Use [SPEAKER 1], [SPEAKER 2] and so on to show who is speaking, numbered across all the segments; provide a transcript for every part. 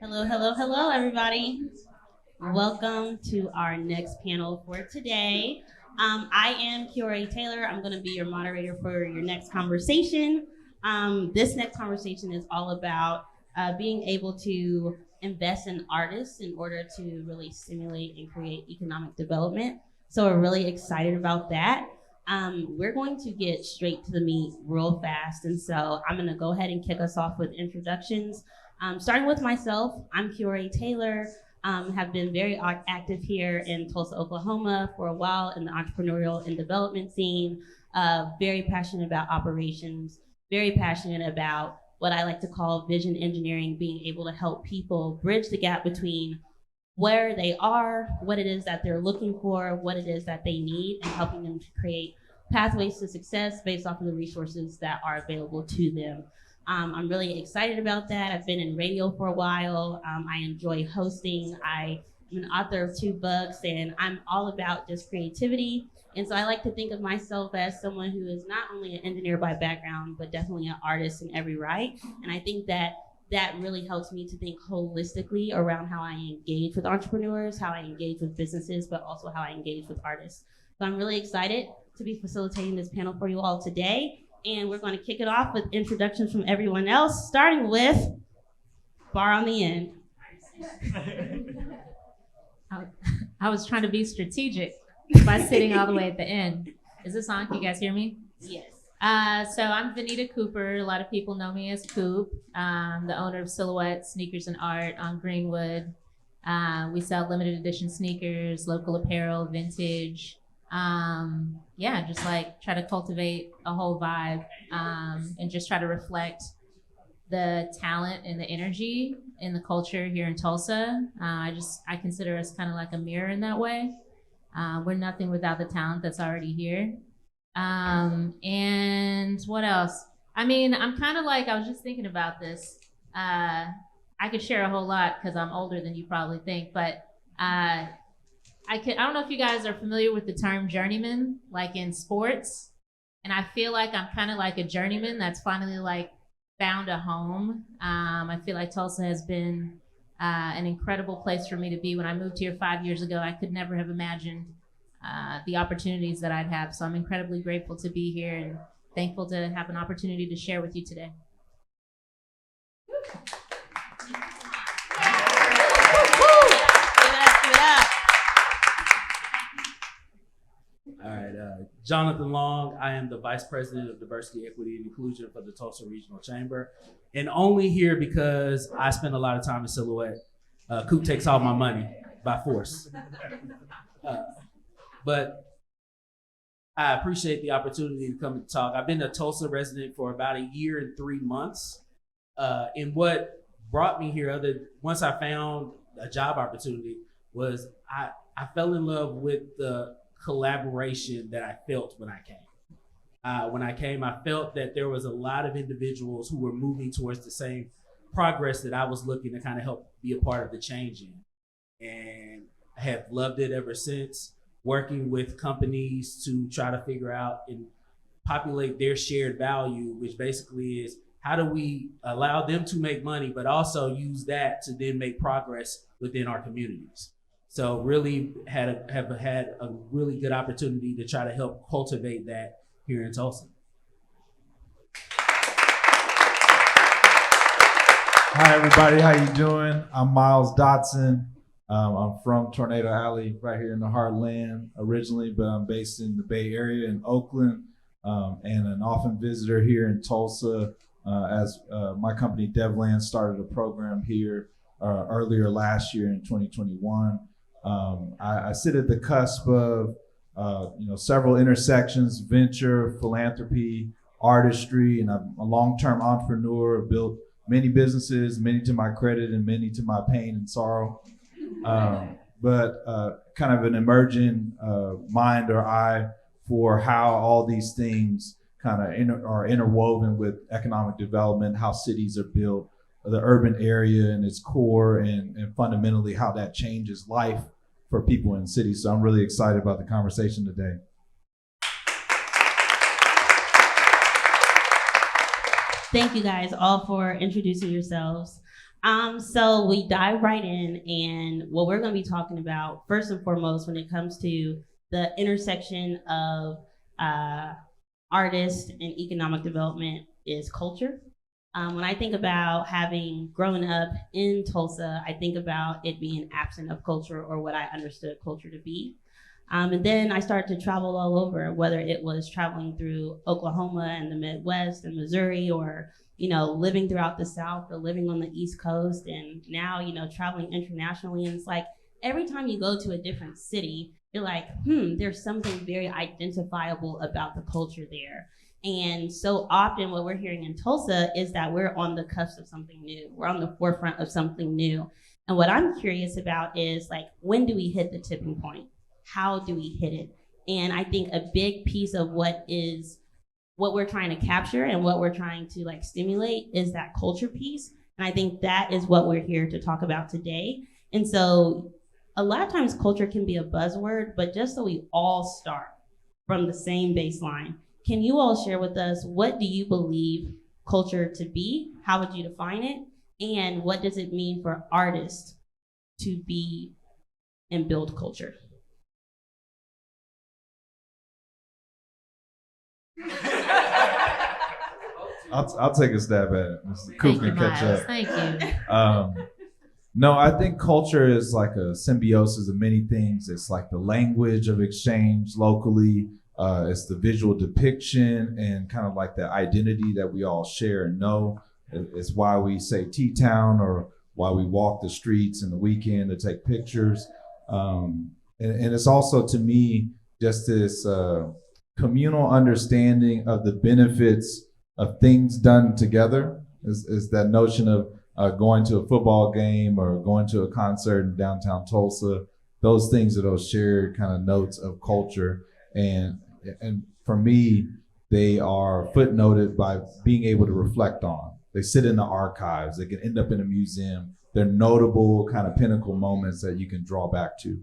[SPEAKER 1] Hello, hello, hello, everybody. Welcome to our next panel for today. I am Kiore Taylor. I'm going to be your moderator for your next conversation. This next conversation is all about being able to invest in artists in order to really stimulate and create economic development. So we're really excited about that. We're going to get straight to the meat real fast. And so I'm going to go ahead and kick us off with introductions. Starting with myself, I'm Kiore Taylor. Have been very active here in Tulsa, Oklahoma for a while in the entrepreneurial and development scene. Very passionate about operations, very passionate about what I like to call vision engineering, being able to help people bridge the gap between where they are, what it is that they're looking for, what it is that they need, and helping them to create pathways to success based off of the resources that are available to them. I'm really excited about that. I've been in radio for a while. I enjoy hosting. I am an author of 2 books, and I'm all about just creativity. And so I like to think of myself as someone who is not only an engineer by background, but definitely an artist in every right. And I think that really helps me to think holistically around how I engage with entrepreneurs, how I engage with businesses, but also how I engage with artists. So I'm really excited to be facilitating this panel for you all today. And we're going to kick it off with introductions from everyone else, starting with Bar on the End.
[SPEAKER 2] I was trying to be strategic by sitting all the way at the end. Is this on? Can you guys hear me?
[SPEAKER 1] Yes.
[SPEAKER 2] So I'm Vanita Cooper. A lot of people know me as Coop. I'm the owner of Silhouette Sneakers and Art on Greenwood. We sell limited edition sneakers, local apparel, vintage. Just like try to cultivate a whole vibe and just try to reflect the talent and the energy in the culture here in Tulsa. I consider us kind of like a mirror in that way. We're nothing without the talent that's already here. And what else? I mean, I'm kind of like, I was just thinking about this. I could share a whole lot because I'm older than you probably think, but I don't know if you guys are familiar with the term journeyman, like in sports. And I feel like I'm kind of like a journeyman that's finally like found a home. I feel like Tulsa has been an incredible place for me to be. When I moved here 5 years ago, I could never have imagined the opportunities that I'd have. So I'm incredibly grateful to be here and thankful to have an opportunity to share with you today.
[SPEAKER 3] All right, Jonathan Long. I am the Vice President of Diversity, Equity, and Inclusion for the Tulsa Regional Chamber, and only here because I spend a lot of time in Silhouette. Coop takes all my money by force. But I appreciate the opportunity to come and talk. I've been a Tulsa resident for about 1 year and 3 months. And what brought me here, once I found a job opportunity, was I fell in love with the collaboration that I felt when I came. I felt that there was a lot of individuals who were moving towards the same progress that I was looking to kind of help be a part of the change in. And I have loved it ever since, working with companies to try to figure out and populate their shared value, which basically is how do we allow them to make money, but also use that to then make progress within our communities. So really have had a really good opportunity to try to help cultivate that here in Tulsa.
[SPEAKER 4] Hi everybody, how you doing? I'm Miles Dotson. I'm from Tornado Alley right here in the Heartland originally, but I'm based in the Bay Area in Oakland and an often visitor here in Tulsa as my company Devland started a program here earlier last year in 2021. I sit at the cusp of several intersections: venture, philanthropy, artistry, and I'm a long-term entrepreneur. I've built many businesses, many to my credit and many to my pain and sorrow. But kind of an emerging mind or eye for how all these things kind of are interwoven with economic development, how cities are built, the urban area and its core, and fundamentally how that changes life for people in cities. So I'm really excited about the conversation today.
[SPEAKER 1] Thank you guys all for introducing yourselves. So we dive right in, and what we're going to be talking about first and foremost when it comes to the intersection of uh, artist and economic development is culture. When I think about having grown up in Tulsa, I think about it being absent of culture or what I understood culture to be. And then I started to travel all over, whether it was traveling through Oklahoma and the Midwest and Missouri, or living throughout the South or living on the East Coast, and now traveling internationally. And it's like every time you go to a different city, you're like, there's something very identifiable about the culture there. And so often what we're hearing in Tulsa is that we're on the cusp of something new. We're on the forefront of something new. And what I'm curious about is like, when do we hit the tipping point? How do we hit it? And I think a big piece of what we're trying to capture and what we're trying to like stimulate is that culture piece. And I think that is what we're here to talk about today. And so a lot of times culture can be a buzzword, but just so we all start from the same baseline, can you all share with us, what do you believe culture to be? How would you define it? And what does it mean for artists to be and build culture?
[SPEAKER 4] I'll take a stab at it. Mr. Coop can catch
[SPEAKER 2] Miles.
[SPEAKER 4] up.
[SPEAKER 2] Thank you.
[SPEAKER 4] No, I think culture is like a symbiosis of many things. It's like the language of exchange locally. It's the visual depiction and kind of like the identity that we all share and know. It's why we say T-Town, or why we walk the streets in the weekend to take pictures. And it's also, to me, just this communal understanding of the benefits of things done together. Is that notion of going to a football game or going to a concert in downtown Tulsa. Those things are those shared kind of notes of culture. And for me, they are footnoted by being able to reflect on. They sit in the archives. They can end up in a museum. They're notable kind of pinnacle moments that you can draw back to.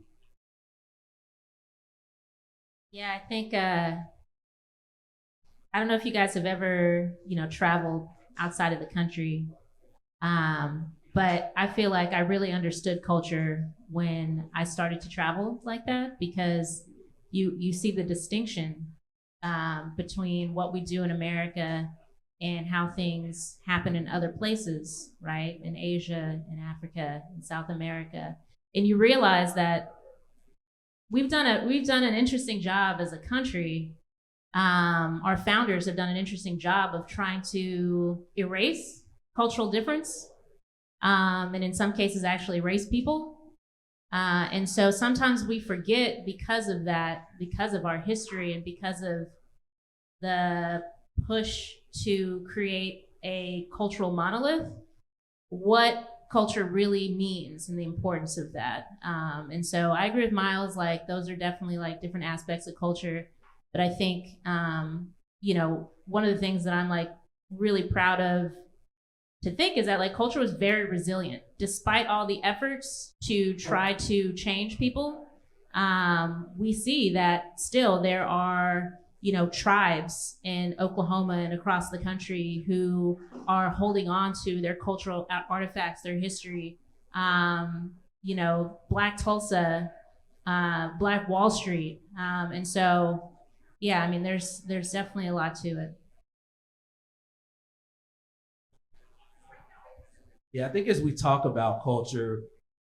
[SPEAKER 2] Yeah, I think I don't know if you guys have ever, traveled outside of the country, but I feel like I really understood culture when I started to travel like that, because you see the distinction between what we do in America and how things happen in other places, right? In Asia, in Africa, in South America, and you realize that we've done an interesting job as a country. Our founders have done an interesting job of trying to erase cultural difference, and in some cases actually erase people. And so sometimes we forget, because of that, because of our history and because of the push to create a cultural monolith, what culture really means and the importance of that. And so I agree with Miles, like those are definitely like different aspects of culture. But I think, one of the things that I'm like really proud of to think is that like culture was very resilient despite all the efforts to try to change people. We see that still there are, tribes in Oklahoma and across the country who are holding on to their cultural artifacts, their history. Black Tulsa, Black Wall Street. And so, yeah, I mean, there's definitely a lot to it.
[SPEAKER 3] Yeah, I think as we talk about culture,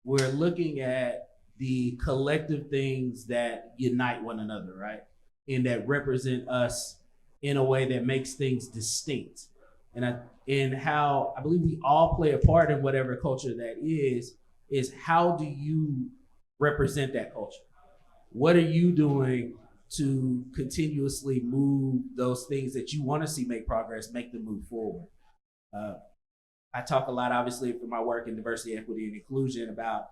[SPEAKER 3] we're looking at the collective things that unite one another, right? And that represent us in a way that makes things distinct. And how I believe we all play a part in whatever culture that is how do you represent that culture? What are you doing to continuously move those things that you want to see make progress, make them move forward? I talk a lot, obviously, for my work in diversity, equity, and inclusion about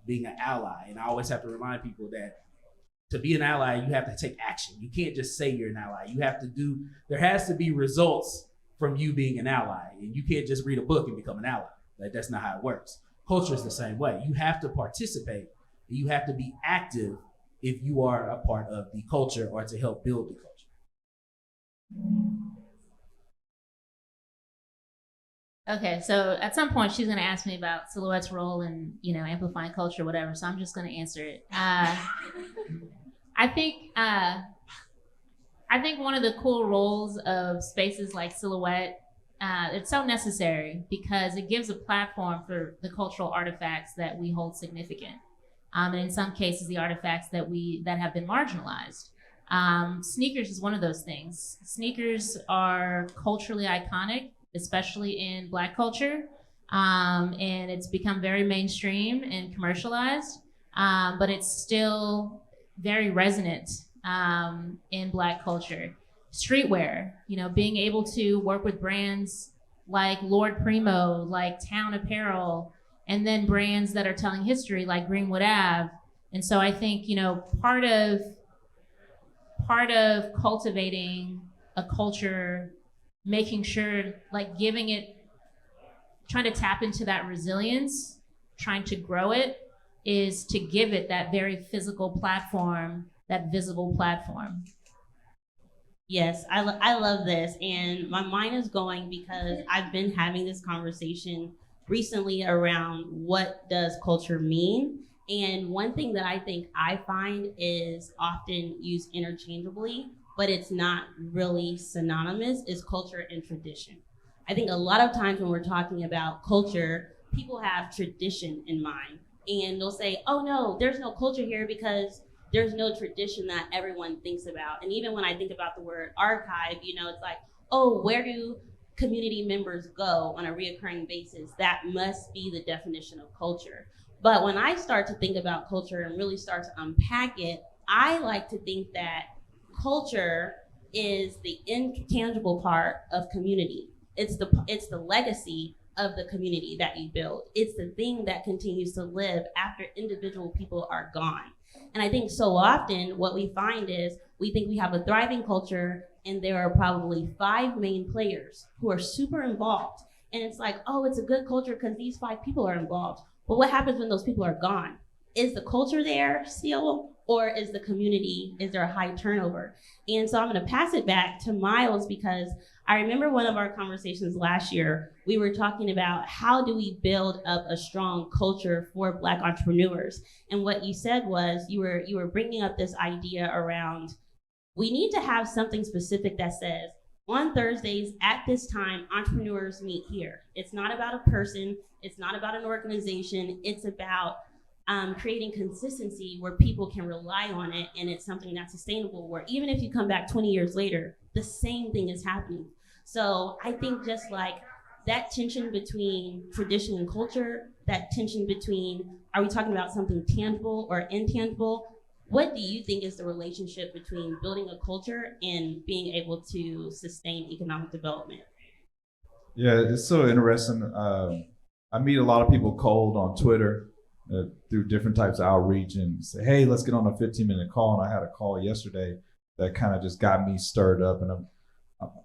[SPEAKER 3] being an ally. And I always have to remind people that to be an ally, you have to take action. You can't just say you're an ally. You have to there has to be results from you being an ally. And you can't just read a book and become an ally. That's not how it works. Culture is the same way. You have to participate. You have to be active if you are a part of the culture or to help build the culture.
[SPEAKER 2] Okay, so at some point she's going to ask me about Silhouette's role in, amplifying culture, whatever. So I'm just going to answer it. I think one of the cool roles of spaces like Silhouette, it's so necessary because it gives a platform for the cultural artifacts that we hold significant, and in some cases, the artifacts that have been marginalized. Sneakers is one of those things. Sneakers are culturally iconic, especially in Black culture, and it's become very mainstream and commercialized, but it's still very resonant in Black culture. Streetwear, being able to work with brands like Lord Primo, like Town Apparel, and then brands that are telling history like Greenwood Ave. And so I think, part of cultivating a culture, making sure, like trying to tap into that resilience, trying to grow it, is to give it that very physical platform, that visible platform.
[SPEAKER 1] Yes, I love this. And my mind is going because I've been having this conversation recently around what does culture mean. And one thing that I think I find is often used interchangeably, but it's not really synonymous, is culture and tradition. I think a lot of times when we're talking about culture, people have tradition in mind. And they'll say, oh no, there's no culture here because there's no tradition that everyone thinks about. And even when I think about the word archive, it's like, oh, where do community members go on a reoccurring basis? That must be the definition of culture. But when I start to think about culture and really start to unpack it, I like to think that culture is the intangible part of community. It's the legacy of the community that you build. It's the thing that continues to live after individual people are gone. And I think so often what we find is we think we have a thriving culture and there are probably 5 main players who are super involved. And it's like, oh, it's a good culture because these 5 people are involved. But what happens when those people are gone? Is the culture there still, or is there a high turnover? And so I'm gonna pass it back to Miles because I remember one of our conversations last year, we were talking about how do we build up a strong culture for Black entrepreneurs? And what you said was you were bringing up this idea around, we need to have something specific that says, on Thursdays at this time, entrepreneurs meet here. It's not about a person, it's not about an organization, it's about creating consistency where people can rely on it and it's something that's sustainable, where even if you come back 20 years later, the same thing is happening. So I think just like that tension between tradition and culture, that tension between, are we talking about something tangible or intangible? What do you think is the relationship between building a culture and being able to sustain economic development?
[SPEAKER 4] Yeah, it's so interesting. I meet a lot of people cold on Twitter through different types of outreach and say, hey, let's get on a 15-minute call. And I had a call yesterday that kind of just got me stirred up. And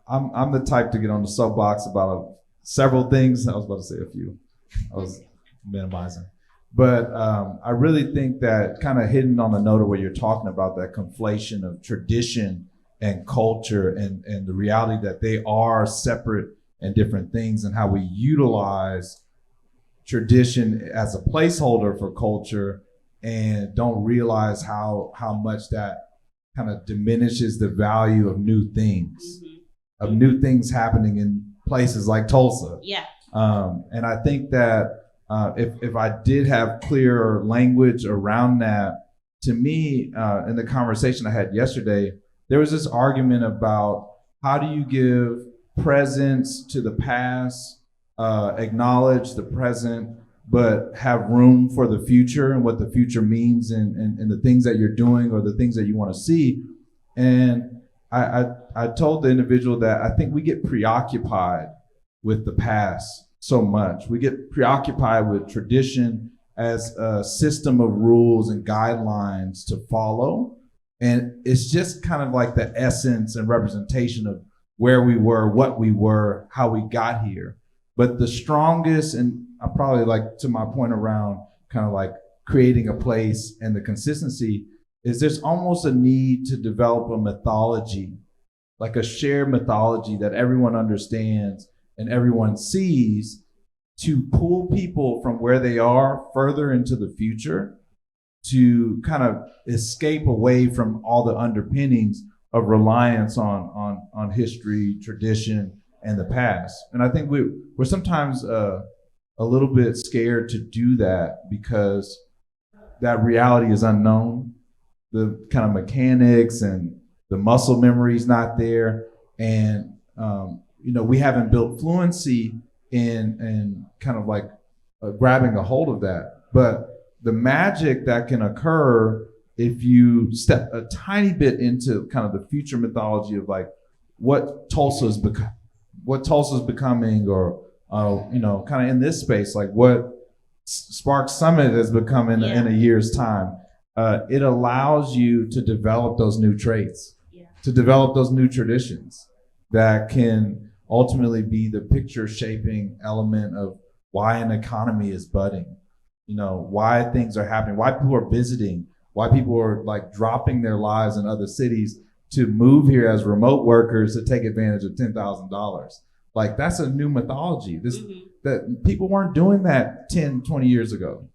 [SPEAKER 4] I'm the type to get on the soapbox about several things. I was about to say a few. I was minimizing. But I really think that kind of hitting on the note of what you're talking about, that conflation of tradition and culture and the reality that they are separate and different things, and how we utilize tradition as a placeholder for culture and don't realize how much that kind of diminishes the value of new things, of new things happening in places like Tulsa.
[SPEAKER 1] Yeah.
[SPEAKER 4] And I think that if I did have clearer language around that, to me, in the conversation I had yesterday, there was this argument about how do you give presence to the past, acknowledge the present, but have room for the future and what the future means and the things that you're doing or the things that you want to see. And I told the individual that I think we get preoccupied with the past so much. We get preoccupied with tradition as a system of rules and guidelines to follow. And it's just kind of like the essence and representation of where we were, what we were, how we got here. But the strongest, and I probably like to my point around kind of like creating a place and the consistency, is there's almost a need to develop a mythology, like a shared mythology that everyone understands and everyone sees to pull people from where they are further into the future to kind of escape away from all the underpinnings of reliance on history, tradition, and the past. And I think we're sometimes a little bit scared to do that because that reality is unknown. The kind of mechanics and the muscle memory is not there. And, we haven't built fluency in kind of like grabbing a hold of that. But the magic that can occur if you step a tiny bit into kind of the future mythology of like what Tulsa's becoming, or kind of in this space, like what Spark Summit has become in a year's time. It allows you to develop those new traits, to develop those new traditions that can ultimately be the picture shaping element of why an economy is budding, why things are happening, why people are visiting, why people are like dropping their lives in other cities to move here as remote workers to take advantage of $10,000. Like that's a new mythology. That people weren't doing that 10, 20 years ago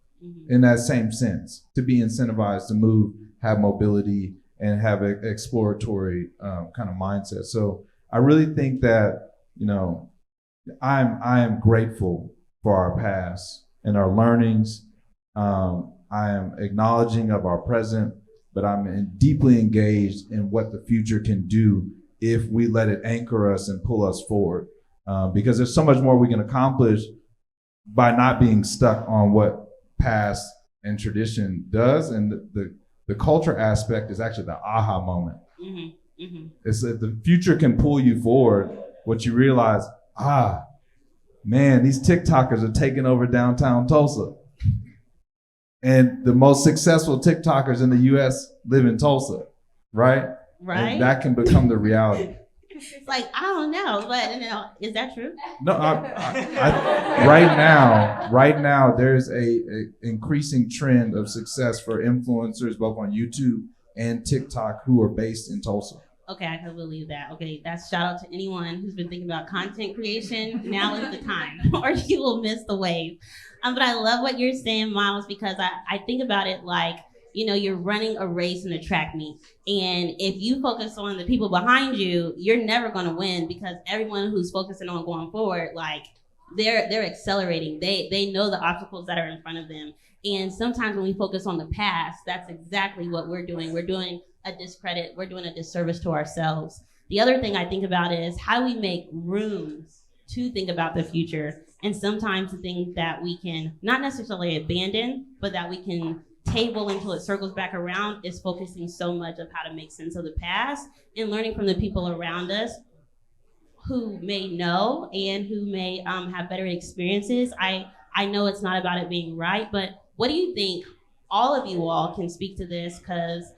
[SPEAKER 4] in that same sense, to be incentivized to move, have mobility, and have an exploratory kind of mindset. So I really think that, I am grateful for our past and our learnings. I am acknowledging of our present, but I'm deeply engaged in what the future can do if we let it anchor us and pull us forward. Because there's so much more we can accomplish by not being stuck on what past and tradition does. And the culture aspect is actually the aha moment. It's that the future can pull you forward. What you realize, man, these TikTokers are taking over downtown Tulsa. And the most successful TikTokers in the US live in Tulsa, right?
[SPEAKER 1] Right.
[SPEAKER 4] And that can become the reality.
[SPEAKER 1] It's like, I don't know, but is that true?
[SPEAKER 4] No, right now, there's a increasing trend of success for influencers both on YouTube and TikTok who are based in Tulsa.
[SPEAKER 1] Okay, I can believe that. Okay, that's shout out to anyone who's been thinking about content creation. Now is the time, or you will miss the wave. But I love what you're saying, Miles, because I think about it like, you're running a race in a track meet. And if you focus on the people behind you, you're never going to win, because everyone who's focusing on going forward, like they're accelerating. They know the obstacles that are in front of them. And sometimes when we focus on the past, that's exactly what we're doing. We're doing a discredit. We're doing a disservice to ourselves. The other thing I think about is how we make rooms to think about the future. And sometimes the things that we can not necessarily abandon, but that we can table until it circles back around, is focusing so much of how to make sense of the past and learning from the people around us who may know and who may have better experiences. I know it's not about it being right, but what do you think? All of you all can speak to this, because,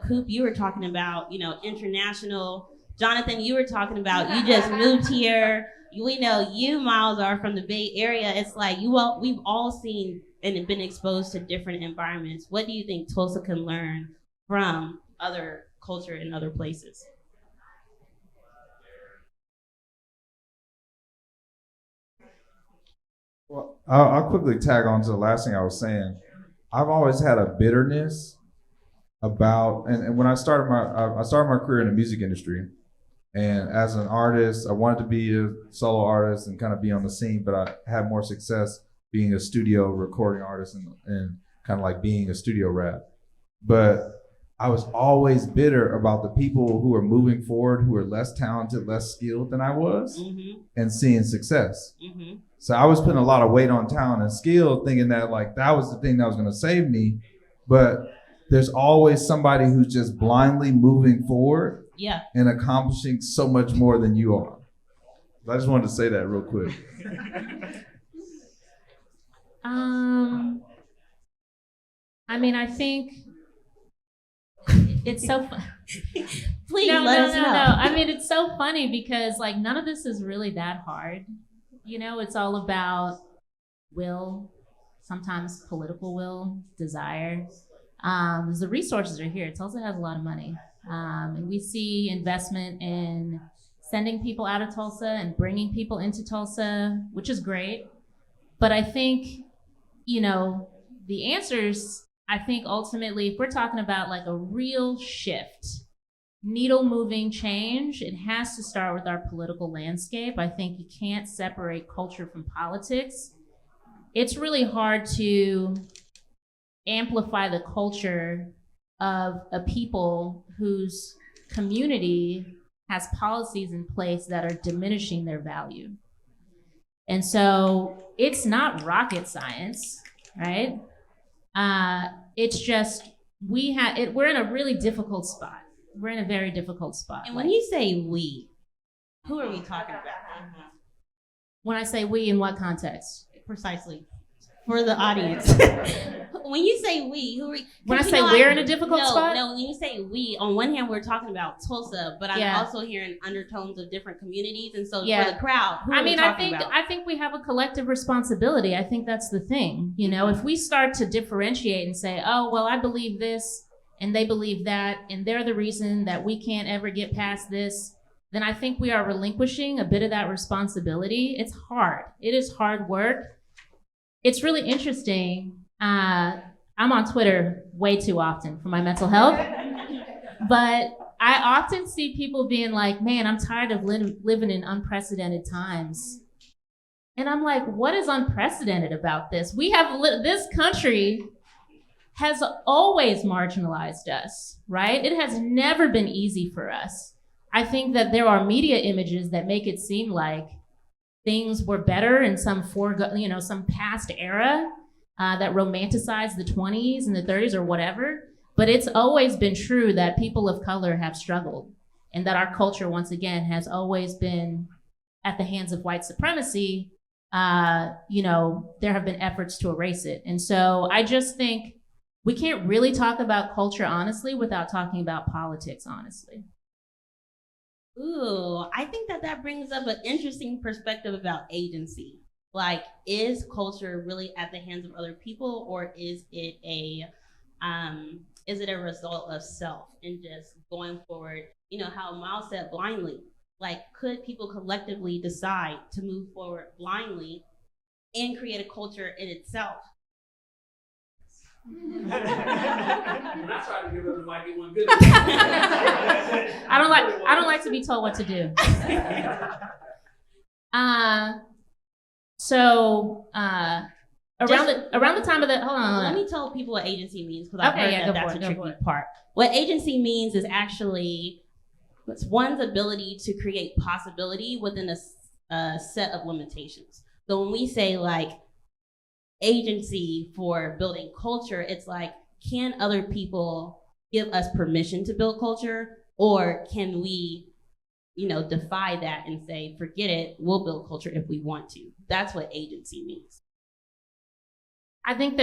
[SPEAKER 1] Coop, you were talking about, international. Jonathan, you were talking about you just moved here. We know you, Miles, are from the Bay Area. It's like we've all seen and been exposed to different environments. What do you think Tulsa can learn from other culture in other places?
[SPEAKER 4] Well, I'll quickly tag on to the last thing I was saying. I've always had a bitterness about, and when I started my career in the music industry, and as an artist, I wanted to be a solo artist and kind of be on the scene, but I had more success being a studio recording artist and kind of like being a studio rap. But I was always bitter about the people who are moving forward, who are less talented, less skilled than I was, and seeing success. So I was putting a lot of weight on talent and skill, thinking that like that was the thing that was going to save me. But there's always somebody who's just blindly moving forward and accomplishing so much more than you are. I just wanted to say that real quick.
[SPEAKER 2] I think it's so fun.
[SPEAKER 1] Please let us know.
[SPEAKER 2] No. It's so funny because like none of this is really that hard. It's all about will, sometimes political will, desire. The resources are here. Tulsa has a lot of money. And we see investment in sending people out of Tulsa and bringing people into Tulsa, which is great. But I think, the answers, I think ultimately, if we're talking about like a real shift, needle moving change, it has to start with our political landscape. I think you can't separate culture from politics. It's really hard to amplify the culture of a people whose community has policies in place that are diminishing their value. And so it's not rocket science, right? It's just, we're in a really difficult spot. We're in a very difficult spot.
[SPEAKER 1] And when you say we, who are we talking about?
[SPEAKER 2] When I say we, in what context?
[SPEAKER 1] Precisely. For the audience. When you say we, who are we?
[SPEAKER 2] When I say we're in a difficult spot?
[SPEAKER 1] No, when you say we, on one hand, we're talking about Tulsa, but I'm
[SPEAKER 2] Yeah.
[SPEAKER 1] also hearing undertones of different communities. And so
[SPEAKER 2] Yeah.
[SPEAKER 1] for the crowd, who are we
[SPEAKER 2] I
[SPEAKER 1] talking about?
[SPEAKER 2] think we have a collective responsibility. I think that's the thing. If we start to differentiate and say, oh, well, I believe this and they believe that, and they're the reason that we can't ever get past this, then I think we are relinquishing a bit of that responsibility. It's hard. It is hard work. It's really interesting. I'm on Twitter way too often for my mental health, but I often see people being like, man, I'm tired of living in unprecedented times. And I'm like, what is unprecedented about this? This country has always marginalized us, right? It has never been easy for us. I think that there are media images that make it seem like things were better in some past era that romanticized the 20s and the 30s or whatever. But it's always been true that people of color have struggled, and that our culture, once again, has always been at the hands of white supremacy. There have been efforts to erase it. And so I just think we can't really talk about culture honestly without talking about politics honestly.
[SPEAKER 1] Ooh, I think that brings up an interesting perspective about agency. Like, is culture really at the hands of other people, or is it a result of self and just going forward? How Miles said, blindly. Like, could people collectively decide to move forward blindly and create a culture in itself?
[SPEAKER 3] When I tried to give up the mic, it wasn't good.
[SPEAKER 2] I don't like to be told what to do. Around the time of the hold on.
[SPEAKER 1] Let me tell people what agency means, because I've heard that's a tricky
[SPEAKER 2] it.
[SPEAKER 1] part. What agency means is actually it's one's ability to create possibility within a set of limitations. So when we say like agency for building culture, it's like, can other people give us permission to build culture, or can we defy that and say, forget it, we'll build culture if we want to? That's what agency means.
[SPEAKER 2] I think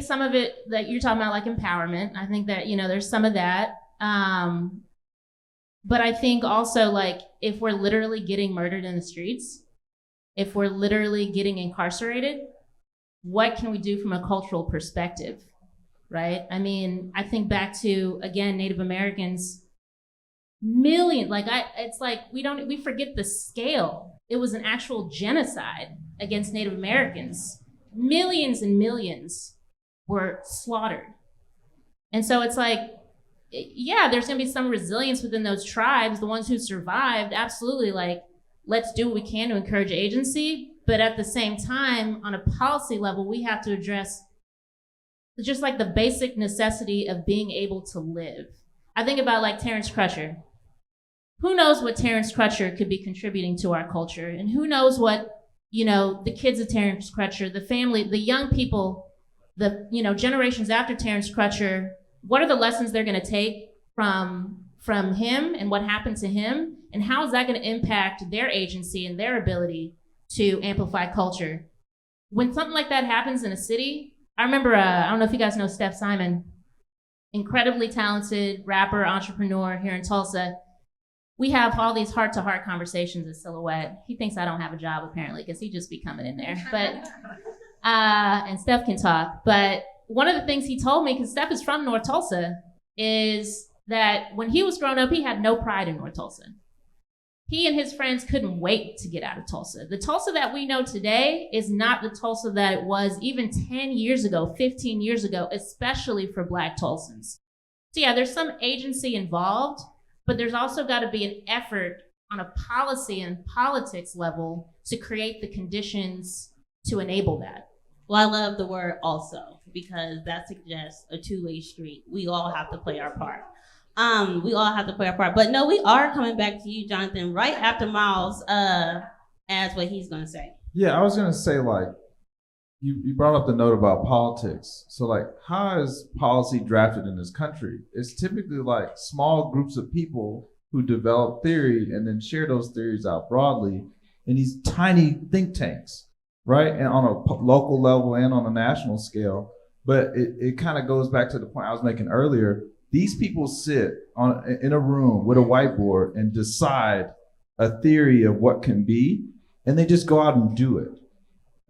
[SPEAKER 2] some of it that you're talking about, like empowerment, I think that there's some of that, but I think also, like, if we're literally getting murdered in the streets, if we're literally getting incarcerated, what can we do from a cultural perspective, right? I mean, I think back to, again, Native Americans, it's like we forget the scale. It was an actual genocide against Native Americans. Millions and millions were slaughtered. And so it's like, yeah, there's gonna be some resilience within those tribes, the ones who survived, absolutely, like, let's do what we can to encourage agency. But at the same time, on a policy level, we have to address just like the basic necessity of being able to live. I think about like Terrence Crutcher. Who knows what Terrence Crutcher could be contributing to our culture? And who knows what, the kids of Terrence Crutcher, the family, the young people, the, generations after Terrence Crutcher, what are the lessons they're gonna take from him and what happened to him? And how is that gonna impact their agency and their ability to amplify culture? When something like that happens in a city, I remember, I don't know if you guys know Steph Simon, incredibly talented rapper, entrepreneur here in Tulsa. We have all these heart-to-heart conversations at Silhouette. He thinks I don't have a job, apparently, because he just be coming in there. But and Steph can talk. But one of the things he told me, because Steph is from North Tulsa, is that when he was growing up, he had no pride in North Tulsa. he and his friends couldn't wait to get out of Tulsa. The Tulsa that we know today is not the Tulsa that it was even 10 years ago, 15 years ago, especially for Black Tulsans. So yeah, there's some agency involved, but there's also got to be an effort on a policy and politics level to create the conditions to enable that.
[SPEAKER 1] Well, I love the word also, because that suggests a two-way street. We all have to play our part. But no, we are coming back to you, Jonathan, right after Miles adds what he's going to say.
[SPEAKER 4] Yeah, I was gonna say, like, you brought up the note about politics. So, like, how is policy drafted in this country? It's typically like small groups of people who develop theory and then share those theories out broadly in these tiny think tanks, right? And on a local level and on a national scale. But it kind of goes back to the point I was making earlier. These people sit in a room with a whiteboard and decide a theory of what can be, and they just go out and do it.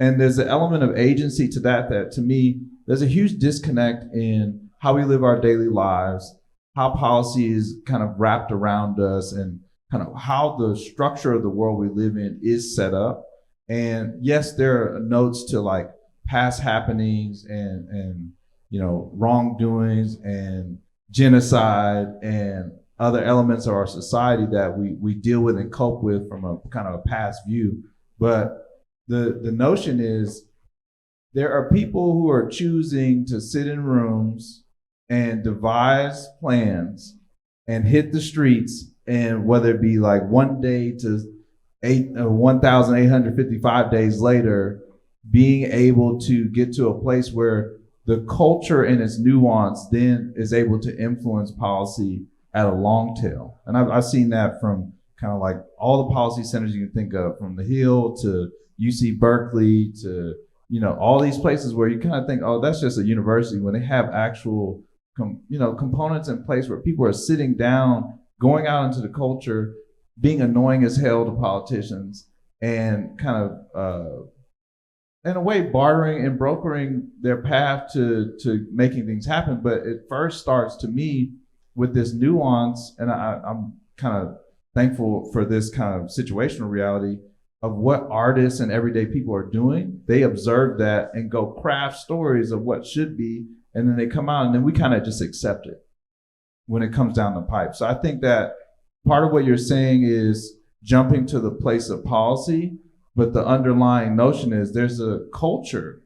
[SPEAKER 4] And there's an element of agency to that to me, there's a huge disconnect in how we live our daily lives, how policy is kind of wrapped around us, and kind of how the structure of the world we live in is set up. And yes, there are notes to like past happenings and wrongdoings and genocide and other elements of our society that we deal with and cope with from a kind of a past view. But the notion is there are people who are choosing to sit in rooms and devise plans and hit the streets, and whether it be like one day to 1,855 days later, being able to get to a place where the culture and its nuance then is able to influence policy at a long tail. And I've seen that from kind of like all the policy centers you can think of, from the Hill to UC Berkeley to, all these places where you kind of think, oh, that's just a university, when they have actual, components in place where people are sitting down, going out into the culture, being annoying as hell to politicians, and kind of, in a way, bartering and brokering their path to making things happen. But it first starts, to me, with this nuance, and I'm kind of thankful for this kind of situational reality of what artists and everyday people are doing. They observe that and go craft stories of what should be, and then they come out, and then we kind of just accept it when it comes down the pipe. So I think that part of what you're saying is jumping to the place of policy, but the underlying notion is there's a culture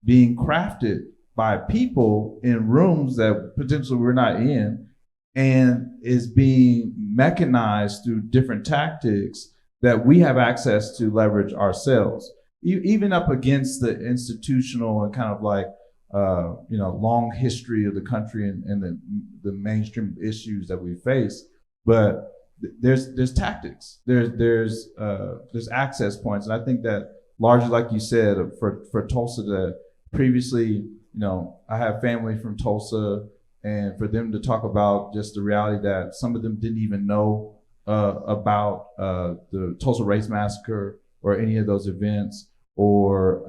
[SPEAKER 4] being crafted by people in rooms that potentially we're not in, and is being mechanized through different tactics that we have access to leverage ourselves, even up against the institutional and kind of like, long history of the country and the mainstream issues that we face. But there's tactics, there's access points. And I think that largely, like you said, for Tulsa to previously, I have family from Tulsa, and for them to talk about just the reality that some of them didn't even know about the Tulsa Race Massacre or any of those events, or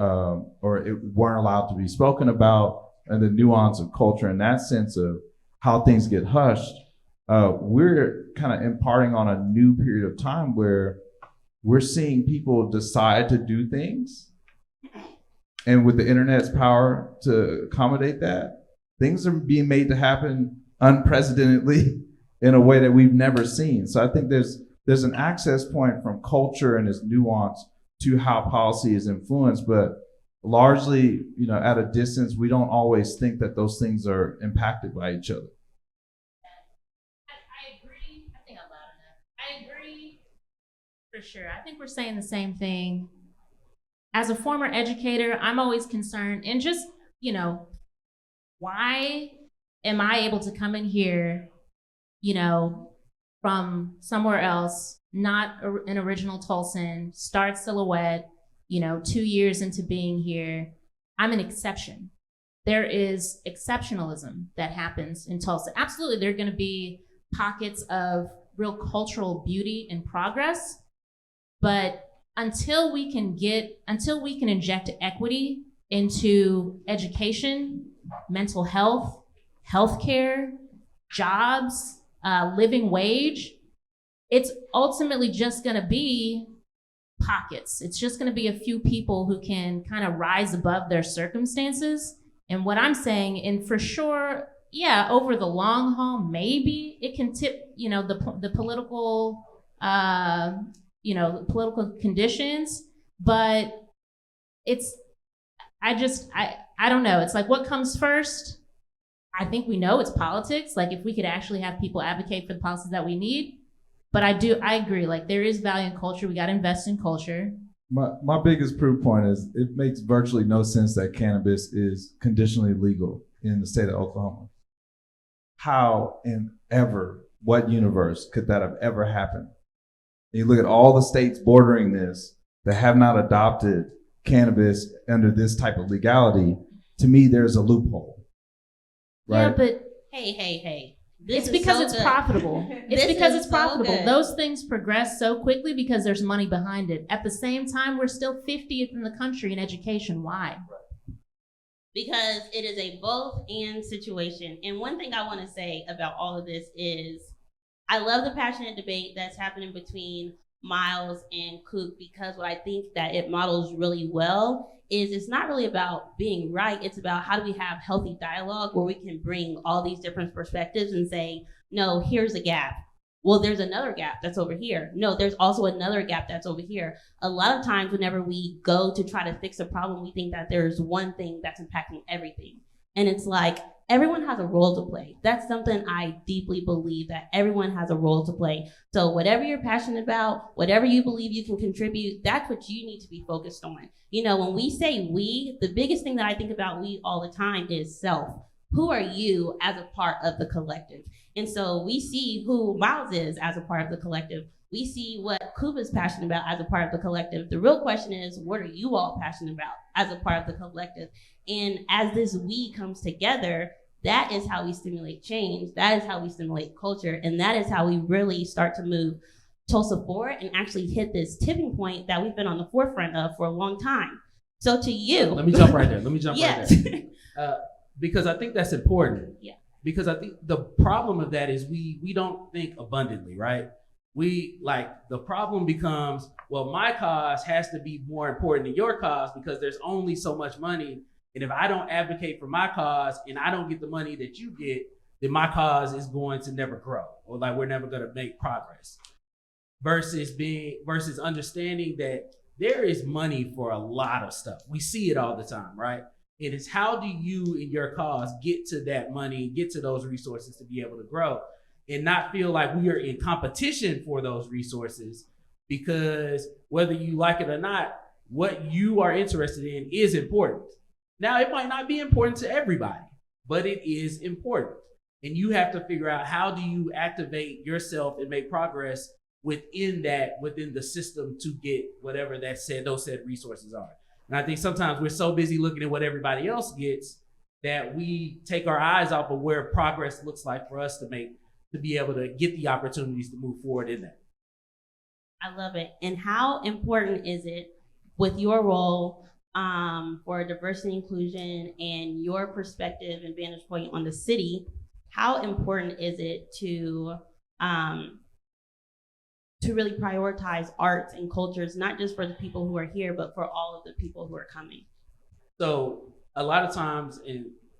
[SPEAKER 4] it weren't allowed to be spoken about, and the nuance of culture in that sense of how things get hushed. We're kind of imparting on a new period of time where we're seeing people decide to do things, and with the internet's power to accommodate that, things are being made to happen unprecedentedly in a way that we've never seen. So I think there's an access point from culture and its nuance to how policy is influenced, but largely, at a distance, we don't always think that those things are impacted by each other.
[SPEAKER 2] I agree. I think I'm loud enough. I agree for sure. I think we're saying the same thing. As a former educator, I'm always concerned, and just, why am I able to come in here, from somewhere else, not an original Tulsan, start Silhouette, 2 years into being here? I'm an exception. There is exceptionalism that happens in Tulsa. Absolutely, there are going to be pockets of real cultural beauty and progress, but until we can inject equity into education, mental health, healthcare, jobs, living wage, it's ultimately just going to be pockets. It's just going to be a few people who can kind of rise above their circumstances. And what I'm saying, and for sure, yeah, over the long haul, maybe it can tip, the political, political conditions, but I don't know. It's like, what comes first? I think we know it's politics. Like, if we could actually have people advocate for the policies that we need. But I agree. Like, there is value in culture. We got to invest in culture.
[SPEAKER 4] My biggest proof point is it makes virtually no sense that cannabis is conditionally legal in the state of Oklahoma. How in what universe could that have ever happened? You look at all the states bordering this that have not adopted cannabis under this type of legality. To me, there's a loophole. Right?
[SPEAKER 2] Yeah, but
[SPEAKER 1] hey.
[SPEAKER 2] It's because it's profitable. It's because it's profitable. Those things progress so quickly because there's money behind it. At the same time, we're still 50th in the country in education. Why?
[SPEAKER 1] Because it is a both and situation. And one thing I want to say about all of this is I love the passionate debate that's happening between Miles and Coop, because what I think that it models really well is it's not really about being right. It's about how do we have healthy dialogue where we can bring all these different perspectives and say, no, here's a gap. Well, there's another gap that's over here. No, there's also another gap that's over here. A lot of times whenever we go to try to fix a problem, we think that there's one thing that's impacting everything. And it's like, everyone has a role to play. That's something I deeply believe, that everyone has a role to play. So whatever you're passionate about, whatever you believe you can contribute, that's what you need to be focused on. When we say we, the biggest thing that I think about we all the time is self. Who are you as a part of the collective? And so we see who Miles is as a part of the collective. We see what Coop is passionate about as a part of the collective. The real question is, what are you all passionate about as a part of the collective? And as this we comes together, that is how we stimulate change. That is how we stimulate culture. And that is how we really start to move Tulsa forward and actually hit this tipping point that we've been on the forefront of for a long time. So to you.
[SPEAKER 3] Let me jump right there.
[SPEAKER 1] Yes.
[SPEAKER 3] Right there. Because I think that's important.
[SPEAKER 1] Yeah.
[SPEAKER 3] Because I think the problem of that is we don't think abundantly, right? The problem becomes, well, my cause has to be more important than your cause because there's only so much money. And if I don't advocate for my cause and I don't get the money that you get, then my cause is going to never grow, or like we're never going to make progress. Versus understanding that there is money for a lot of stuff. We see it all the time, right? It is how do you and your cause get to that money, get to those resources to be able to grow and not feel like we are in competition for those resources, because whether you like it or not, what you are interested in is important. Now, it might not be important to everybody, but it is important. And you have to figure out how do you activate yourself and make progress within the system to get whatever those said resources are. And I think sometimes we're so busy looking at what everybody else gets that we take our eyes off of where progress looks like for us to be able to get the opportunities to move forward in that.
[SPEAKER 1] I love it. And how important is it with your role for diversity and inclusion and your perspective and vantage point on the city, how important is it to really prioritize arts and cultures, not just for the people who are here, but for all of the people who are coming?
[SPEAKER 3] So a lot of times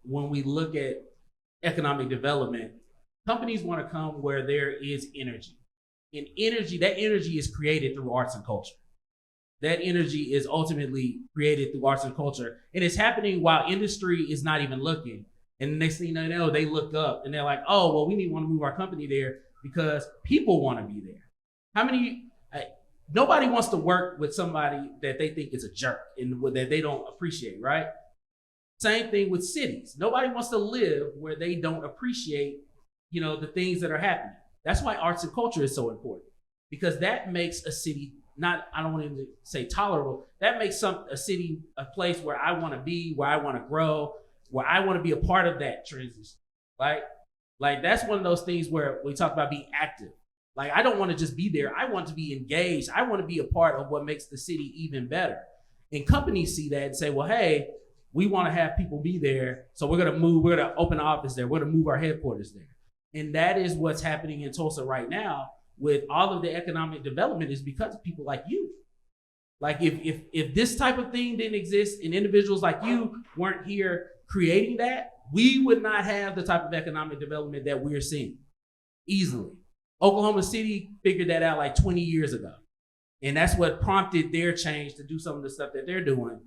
[SPEAKER 3] when we look at economic development, companies want to come where there is energy. And that energy is created through arts and culture. That energy is ultimately created through arts and culture. And it's happening while industry is not even looking. And the next thing you know, they look up and they're like, oh, well, we want to move our company there because people want to be there. Nobody wants to work with somebody that they think is a jerk and that they don't appreciate, right? Same thing with cities. Nobody wants to live where they don't appreciate, the things that are happening. That's why arts and culture is so important, because that makes a city I don't want to say tolerable. That makes a city a place where I want to be, where I want to grow, where I want to be a part of that transition, right? Like that's one of those things where we talk about being active. Like, I don't want to just be there. I want to be engaged. I want to be a part of what makes the city even better. And companies see that and say, well, hey, we want to have people be there. So we're going to open an office there. We're going to move our headquarters there. And that is what's happening in Tulsa right now. with all of the economic development is because of people like you. Like if this type of thing didn't exist and individuals like you weren't here creating that, we would not have the type of economic development that we're seeing easily. Oklahoma City figured that out like 20 years ago. And that's what prompted their change to do some of the stuff that they're doing,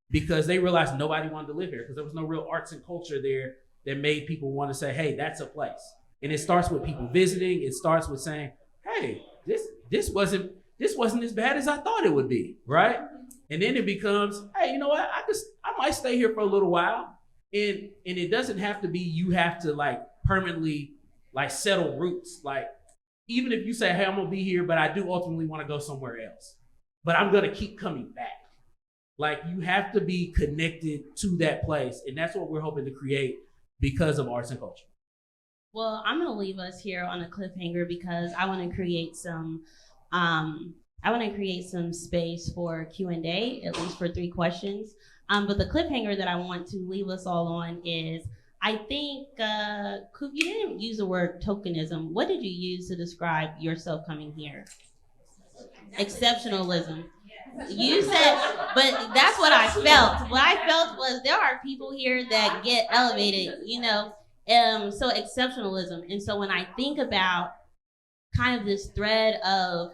[SPEAKER 3] because they realized nobody wanted to live here because there was no real arts and culture there that made people want to say, hey, that's a place. And it starts with people visiting. It starts with saying, hey, this wasn't as bad as I thought it would be, right? And then it becomes, hey, you know what? I might stay here for a little while. And it doesn't have to be you have to like permanently like settle roots. Like even if you say, hey, I'm gonna be here, but I do ultimately want to go somewhere else, but I'm gonna keep coming back. Like you have to be connected to that place. And that's what we're hoping to create because of arts and culture.
[SPEAKER 1] Well, I'm gonna leave us here on a cliffhanger because I want to create some space for Q&A, at least for 3 questions. But the cliffhanger that I want to leave us all on is, I think, Coop, you didn't use the word tokenism. What did you use to describe yourself coming here? Exceptionalism. You said, but that's what I felt. What I felt was there are people here that get elevated, you know, so exceptionalism. And so when I think about kind of this thread of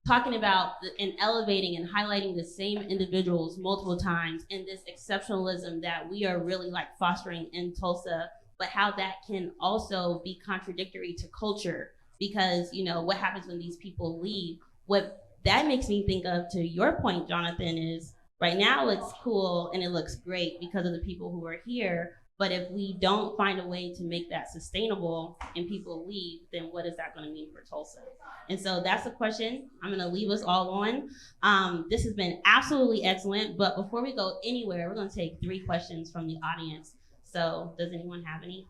[SPEAKER 1] talking about and elevating and highlighting the same individuals multiple times, and this exceptionalism that we are really like fostering in Tulsa, but how that can also be contradictory to culture, because, you know, what happens when these people leave? What that makes me think of, to your point, Jonathan, is right now it's cool and it looks great because of the people who are here. But if we don't find a way to make that sustainable and people leave, then what is that going to mean for Tulsa? And so that's a question I'm going to leave us all on. This has been absolutely excellent. But before we go anywhere, we're going to take 3 questions from the audience. So does anyone have any?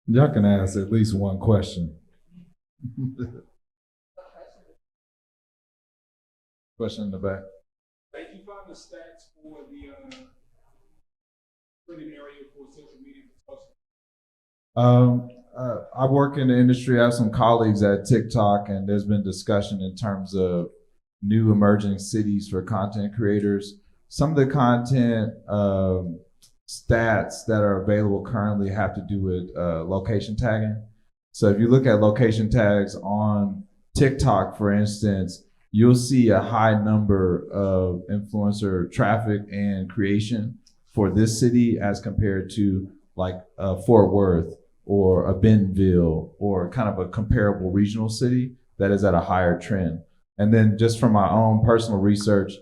[SPEAKER 4] Y'all can ask at least one question. Question in the back.
[SPEAKER 5] Thank you for the stats for the trending area for social media for Tulsa.
[SPEAKER 4] I work in the industry. I have some colleagues at TikTok, and there's been discussion in terms of new emerging cities for content creators. Some of the content stats that are available currently have to do with location tagging. So if you look at location tags on TikTok, for instance, you'll see a high number of influencer traffic and creation for this city as compared to like Fort Worth or a Bentonville or kind of a comparable regional city that is at a higher trend. And then just from my own personal research,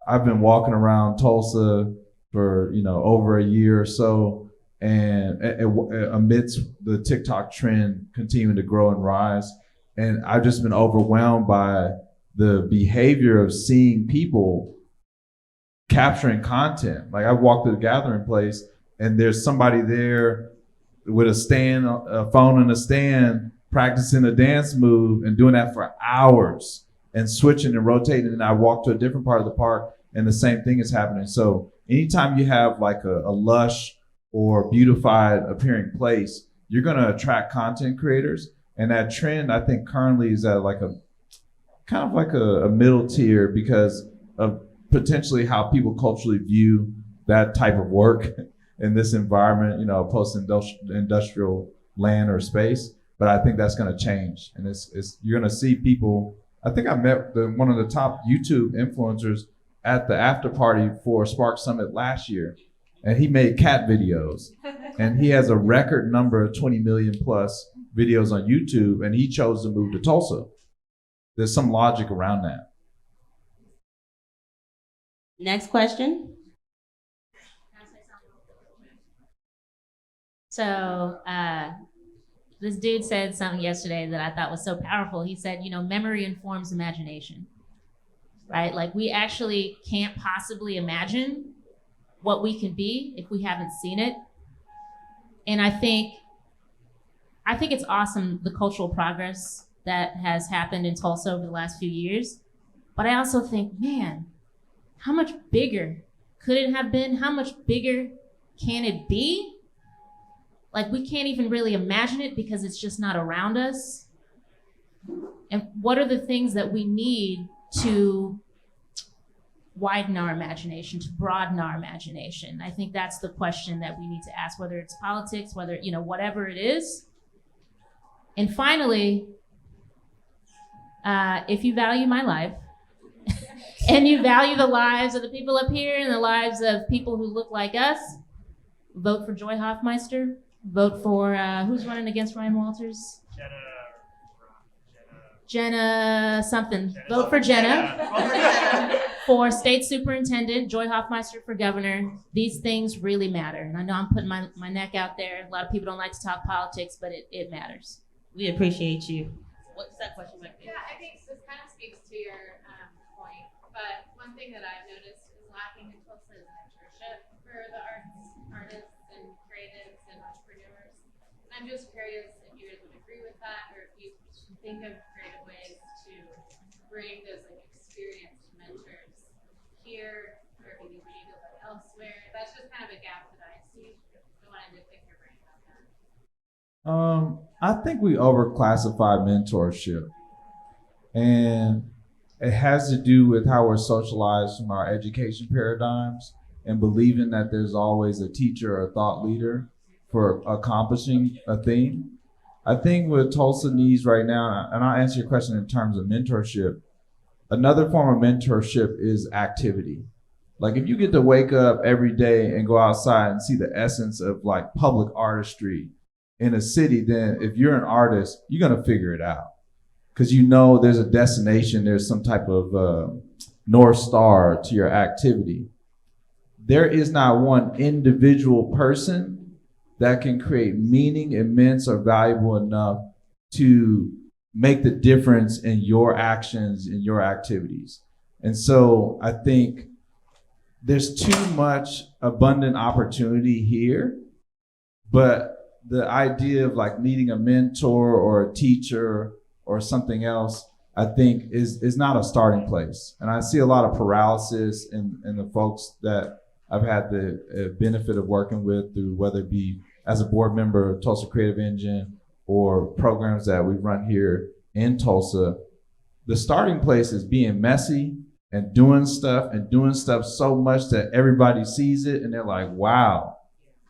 [SPEAKER 4] I've been walking around Tulsa for, you know, over a year or so, and amidst the TikTok trend continuing to grow and rise. And I've just been overwhelmed by the behavior of seeing people capturing content. Like I walked to the gathering place and there's somebody there with a phone in a stand, practicing a dance move and doing that for hours and switching and rotating. And I walk to a different part of the park and the same thing is happening. So anytime you have like a lush or beautified appearing place, you're gonna attract content creators. And that trend, I think currently is at like a kind of like a middle tier because of potentially how people culturally view that type of work in this environment, you know, post-industrial land or space. But I think that's going to change, and you're going to see people. I think I met one of the top YouTube influencers at the after party for Spark Summit last year, and he made cat videos, and he has a record number of 20 million plus videos on YouTube, and he chose to move to Tulsa. There's some logic around that.
[SPEAKER 1] Next question.
[SPEAKER 2] So this dude said something yesterday that I thought was so powerful. He said, you know, memory informs imagination, right? Like we actually can't possibly imagine what we can be if we haven't seen it. And I think it's awesome, the cultural progress that has happened in Tulsa over the last few years. But I also think, man, how much bigger could it have been? How much bigger can it be? like we can't even really imagine it because it's just not around us. And what are the things that we need to widen our imagination, to broaden our imagination? I think that's the question that we need to ask, whether it's politics, whether, whatever it is. And finally, if you value my life and you value the lives of the people up here and the lives of people who look like us, vote for Joy Hoffmeister. Vote for, who's running against Ryan Walters? Jenna something. Vote for Jenna. For state superintendent, Joy Hoffmeister for governor. These things really matter. And I know I'm putting my neck out there. A lot of people don't like to talk politics, but it matters.
[SPEAKER 1] We appreciate you. What's that question back there?
[SPEAKER 6] Yeah, I think this kind of speaks to your point. But one thing that I've noticed is lacking in Tulsa is mentorship for the artists and creatives and entrepreneurs. And I'm just curious if you guys would agree with that, or if you think of creative ways to bring those experienced mentors here, or if you think we need to look elsewhere. That's just kind of a gap that I see. I wanted to pick your brain about that.
[SPEAKER 4] I think we overclassify mentorship, and it has to do with how we're socialized from our education paradigms and believing that there's always a teacher or a thought leader for accomplishing a thing. I think what Tulsa needs right now, and I'll answer your question in terms of mentorship, another form of mentorship is activity. Like if you get to wake up every day and go outside and see the essence of like public artistry in a city, then if you're an artist, you're gonna figure it out. Because there's a destination, there's some type of North Star to your activity. There is not one individual person that can create meaning immense or valuable enough to make the difference in your actions, in your activities. And so I think there's too much abundant opportunity here, but the idea of like needing a mentor or a teacher or something else, I think is not a starting place. And I see a lot of paralysis in the folks that I've had the benefit of working with through, whether it be as a board member of Tulsa Creative Engine or programs that we run here in Tulsa. The starting place is being messy and doing stuff so much that everybody sees it and they're like, wow,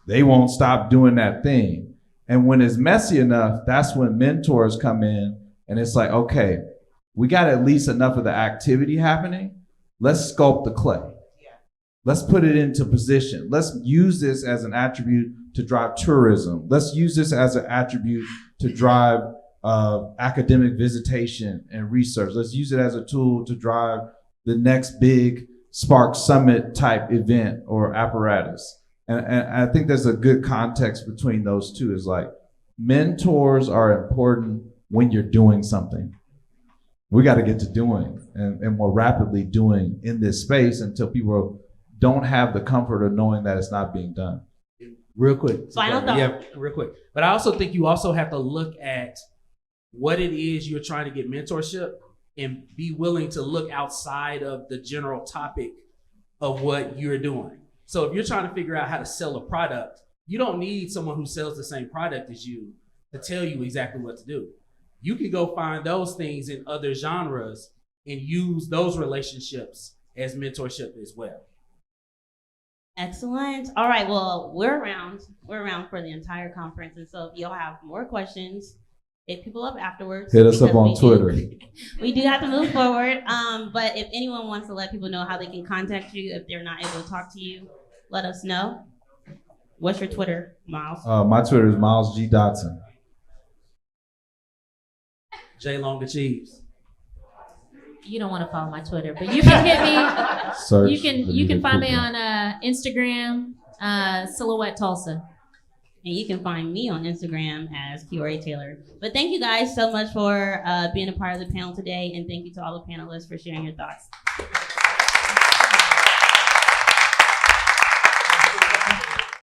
[SPEAKER 4] they won't stop doing that thing. And when it's messy enough, that's when mentors come in and it's like, okay, we got at least enough of the activity happening. Let's sculpt the clay. Let's put it into position. Let's use this as an attribute to drive tourism. Let's use this as an attribute to drive academic visitation and research. Let's use it as a tool to drive the next big Spark Summit type event or apparatus. And I think there's a good context between those two. Is like mentors are important when you're doing something. We got to get to doing and more rapidly doing in this space until people don't have the comfort of knowing that it's not being done.
[SPEAKER 3] Real quick.
[SPEAKER 1] Final thought.
[SPEAKER 3] Yeah, real quick. But I also think you also have to look at what it is you're trying to get mentorship and be willing to look outside of the general topic of what you're doing. So if you're trying to figure out how to sell a product, you don't need someone who sells the same product as you to tell you exactly what to do. You can go find those things in other genres and use those relationships as mentorship as well.
[SPEAKER 1] Excellent. All right. Well, we're around for the entire conference. And so if y'all have more questions, hit people up afterwards.
[SPEAKER 4] Hit us up on Twitter.
[SPEAKER 1] We do have to move forward. But if anyone wants to let people know how they can contact you, if they're not able to talk to you, let us know. What's your Twitter, Miles?
[SPEAKER 4] My Twitter is Miles G. Dotson.
[SPEAKER 3] J Long achieves.
[SPEAKER 2] You don't want to follow my Twitter, but you can hit me.
[SPEAKER 4] Search
[SPEAKER 2] You can find me on Instagram, Silhouette Tulsa.
[SPEAKER 1] And you can find me on Instagram as QRA Taylor. But thank you guys so much for being a part of the panel today. And thank you to all the panelists for sharing your thoughts.